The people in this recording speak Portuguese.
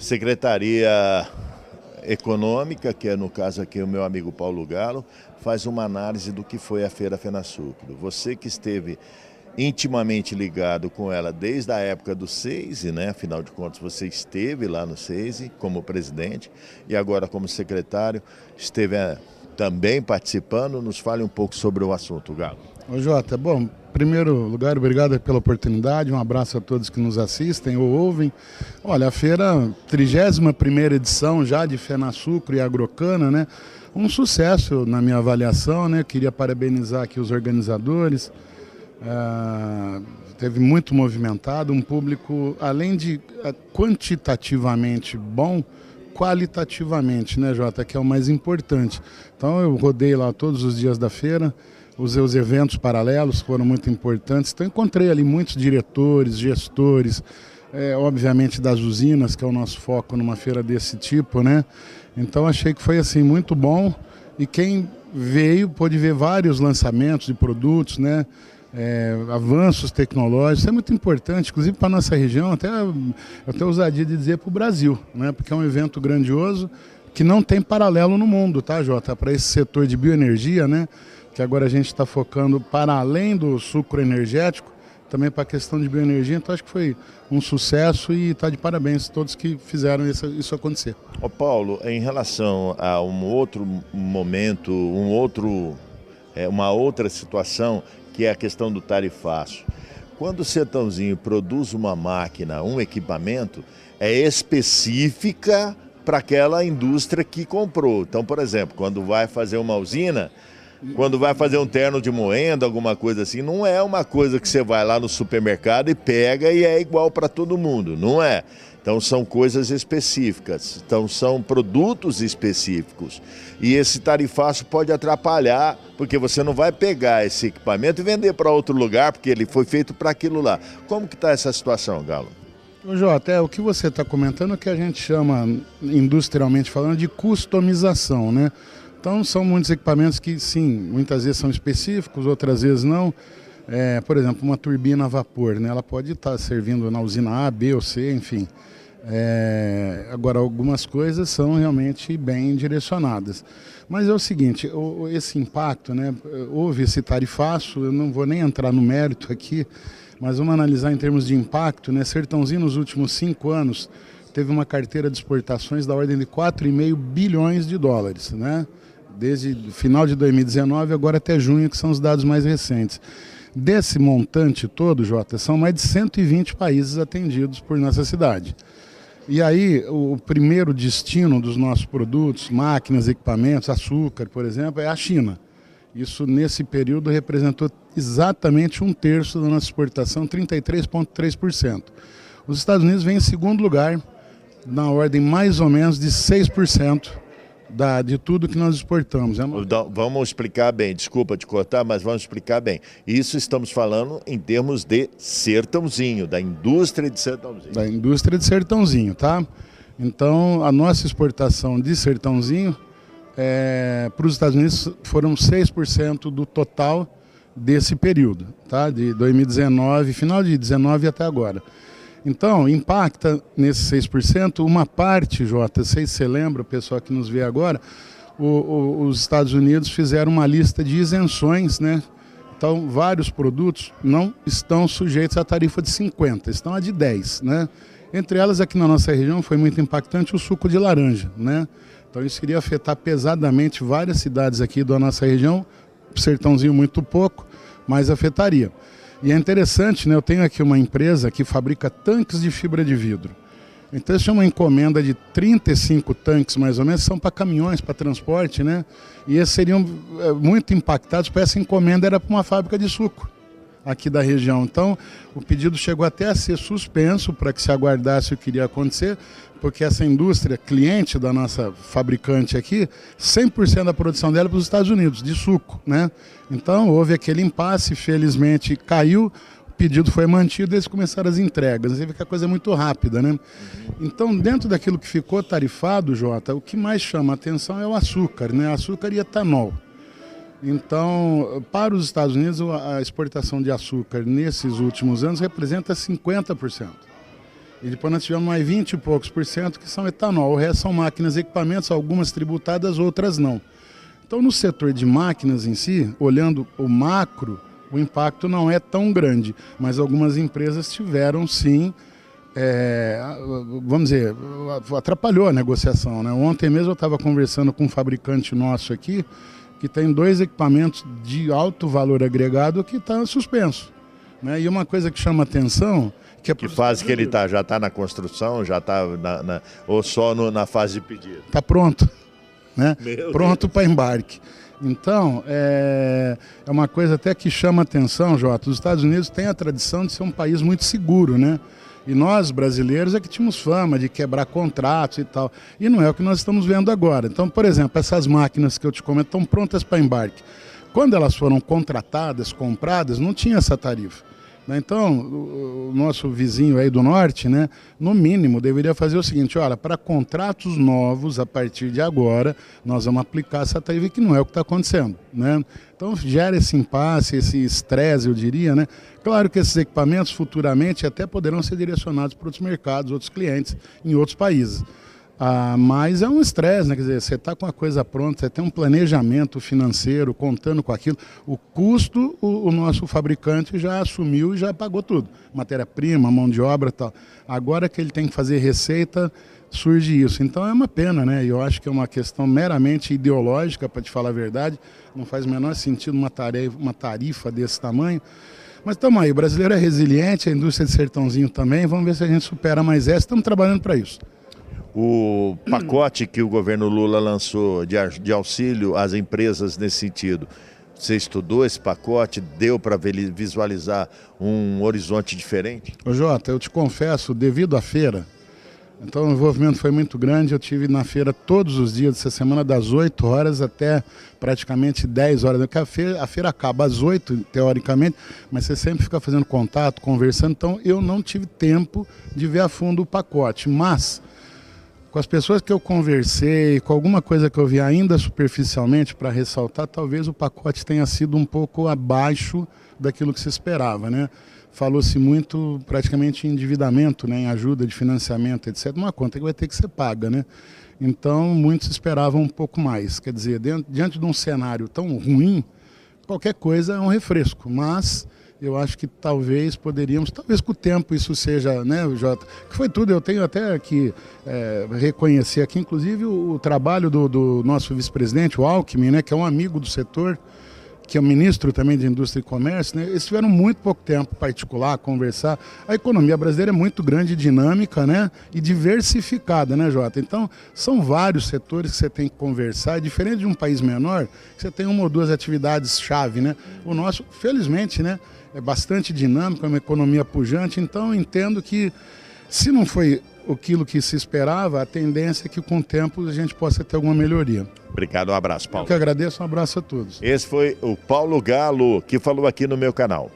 Secretaria Econômica, que é no caso aqui o meu amigo Paulo Galo, faz uma análise do que foi a Feira FenaSucro. Você que esteve intimamente ligado com ela desde a época do SEISE, né? Afinal de contas você esteve lá no SEISE como presidente e agora como secretário, esteve também participando. Nos fale um pouco sobre o assunto, Galo. Ô Jota, bom, em primeiro lugar, obrigado pela oportunidade, um abraço a todos que nos assistem ou ouvem. Olha, a feira, 31ª edição já de FenaSucro e Agrocana, né? Um sucesso na minha avaliação, né? Queria parabenizar aqui os organizadores. Teve muito movimentado, um público, além de quantitativamente bom, qualitativamente, né, Jota, que é o mais importante. Então eu rodei lá todos os dias da feira, os eventos paralelos foram muito importantes, então encontrei ali muitos diretores, gestores, obviamente das usinas, que é o nosso foco numa feira desse tipo, né? Então achei que foi assim muito bom e quem veio pôde ver vários lançamentos de produtos, né? Avanços tecnológicos, isso é muito importante, inclusive para a nossa região, eu tenho ousadia de dizer para o Brasil, né? Porque é um evento grandioso que não tem paralelo no mundo, tá, Jota? Para esse setor de bioenergia, né? Que agora a gente está focando para além do sucro energético, também para a questão de bioenergia, então acho que foi um sucesso e está de parabéns a todos que fizeram isso acontecer. Ô Paulo, em relação a um outro momento, uma outra situação, que é a questão do tarifaço. Quando o Sertãozinho produz uma máquina, um equipamento, é específica para aquela indústria que comprou. Então, por exemplo, quando vai fazer uma usina, quando vai fazer um terno de moenda, alguma coisa assim, não é uma coisa que você vai lá no supermercado e pega e é igual para todo mundo, não é? Então são coisas específicas, então são produtos específicos. E esse tarifaço pode atrapalhar, porque você não vai pegar esse equipamento e vender para outro lugar, porque ele foi feito para aquilo lá. Como que está essa situação, Galo? Ô Jota, o que você está comentando é o que a gente chama, industrialmente falando, de customização, né? Então são muitos equipamentos que sim, muitas vezes são específicos, outras vezes não. Por exemplo, uma turbina a vapor, né? Ela pode estar servindo na usina A, B ou C, enfim. Agora, algumas coisas são realmente bem direcionadas. Mas é o seguinte, esse impacto, né? Houve esse tarifaço, eu não vou nem entrar no mérito aqui, mas vamos analisar em termos de impacto, né? Sertãozinho nos últimos 5 anos teve uma carteira de exportações da ordem de 4,5 bilhões de dólares, né? Desde o final de 2019 agora até junho, que são os dados mais recentes. Desse montante todo, Jota, são mais de 120 países atendidos por nossa cidade. E aí, o primeiro destino dos nossos produtos, máquinas, equipamentos, açúcar, por exemplo, é a China. Isso, nesse período, representou exatamente 1/3 da nossa exportação, 33,3%. Os Estados Unidos vêm em segundo lugar, na ordem mais ou menos de 6%. De tudo que nós exportamos. Vamos explicar bem, desculpa te cortar, mas vamos explicar bem. Isso estamos falando em termos de Sertãozinho, da indústria de Sertãozinho. Da indústria de Sertãozinho, tá? Então, a nossa exportação de Sertãozinho para os Estados Unidos foram 6% do total desse período, tá? De 2019, final de 2019 até agora. Então, impacta nesses 6%, uma parte, Jota, não sei se você lembra, o pessoal que nos vê agora, os Estados Unidos fizeram uma lista de isenções, né? Então, vários produtos não estão sujeitos à tarifa de 50%, estão a de 10%, né? Entre elas, aqui na nossa região, foi muito impactante o suco de laranja, né? Então, isso iria afetar pesadamente várias cidades aqui da nossa região, Sertãozinho muito pouco, mas afetaria. E é interessante, né? Eu tenho aqui uma empresa que fabrica tanques de fibra de vidro. Então, isso é uma encomenda de 35 tanques, mais ou menos, são para caminhões, para transporte, né? E esses seriam muito impactados, porque essa encomenda era para uma fábrica de suco aqui da região. Então, o pedido chegou até a ser suspenso para que se aguardasse o que iria acontecer, porque essa indústria, cliente da nossa fabricante aqui, 100% da produção dela é para os Estados Unidos, de suco, né? Então, houve aquele impasse, felizmente caiu, o pedido foi mantido e eles começaram as entregas. Você vê que a coisa é muito rápida, né? Então, dentro daquilo que ficou tarifado, Jota, o que mais chama a atenção é o açúcar, né? Açúcar e etanol. Então, para os Estados Unidos, a exportação de açúcar nesses últimos anos representa 50%. E depois nós tivemos mais 20 e poucos por cento que são etanol. O resto são máquinas e equipamentos, algumas tributadas, outras não. Então, no setor de máquinas em si, olhando o macro, o impacto não é tão grande, mas algumas empresas tiveram sim, vamos dizer, atrapalhou a negociação, né? Ontem mesmo eu estava conversando com um fabricante nosso aqui, que tem 2 equipamentos de alto valor agregado que está suspenso, né? E uma coisa que chama atenção... Que fase que ele está? Já está na construção? Já está ou só na fase de pedido? Está pronto, né? Pronto para embarque. Então, é uma coisa até que chama atenção, Jota. Os Estados Unidos têm a tradição de ser um país muito seguro, né? E nós, brasileiros, é que tínhamos fama de quebrar contratos e tal. E não é o que nós estamos vendo agora. Então, por exemplo, essas máquinas que eu te comento estão prontas para embarque. Quando elas foram contratadas, compradas, não tinha essa tarifa. Então, o nosso vizinho aí do norte, né, no mínimo, deveria fazer o seguinte: olha, para contratos novos, a partir de agora, nós vamos aplicar essa tarifa, que não é o que está acontecendo, né? Então, gera esse impasse, esse estresse, eu diria, né? Claro que esses equipamentos, futuramente, até poderão ser direcionados para outros mercados, outros clientes, em outros países. Mas é um estresse, né? Quer dizer, você está com a coisa pronta, você tem um planejamento financeiro, contando com aquilo. O custo, o nosso fabricante já assumiu e já pagou tudo. Matéria-prima, mão de obra e tal. Agora que ele tem que fazer receita, surge isso. Então é uma pena, né? Eu acho que é uma questão meramente ideológica, para te falar a verdade. Não faz o menor sentido uma tarifa desse tamanho. Mas estamos aí, o brasileiro é resiliente, a indústria de Sertãozinho também. Vamos ver se a gente supera mais essa. Estamos trabalhando para isso. O pacote que o governo Lula lançou de auxílio às empresas nesse sentido, você estudou esse pacote? Deu para visualizar um horizonte diferente? Ô Jota, eu te confesso, devido à feira, então o envolvimento foi muito grande. Eu tive na feira todos os dias dessa semana, das 8 horas até praticamente 10 horas. A feira acaba às 8, teoricamente, mas você sempre fica fazendo contato, conversando. Então eu não tive tempo de ver a fundo o pacote, mas... com as pessoas que eu conversei, com alguma coisa que eu vi ainda superficialmente para ressaltar, talvez o pacote tenha sido um pouco abaixo daquilo que se esperava, né? Falou-se muito praticamente em endividamento, né, em ajuda de financiamento, etc. Uma conta que vai ter que ser paga, né? Então, muitos esperavam um pouco mais. Quer dizer, diante de um cenário tão ruim, qualquer coisa é um refresco, mas... eu acho que talvez com o tempo isso seja, né, Jota, que foi tudo. Eu tenho até que reconhecer aqui, inclusive, o trabalho do nosso vice-presidente, o Alckmin, né, que é um amigo do setor, que é o ministro também de Indústria e Comércio, né, eles tiveram muito pouco tempo para articular, conversar. A economia brasileira é muito grande, dinâmica, né, e diversificada, né, Jota? Então, são vários setores que você tem que conversar. É diferente de um país menor, que você tem 1 ou 2 atividades-chave, né? O nosso, felizmente, né, é bastante dinâmico, é uma economia pujante. Então, entendo que, se não foi aquilo que se esperava, a tendência é que, com o tempo, a gente possa ter alguma melhoria. Obrigado, um abraço, Paulo. Eu que agradeço, um abraço a todos. Esse foi o Paulo Galo, que falou aqui no meu canal.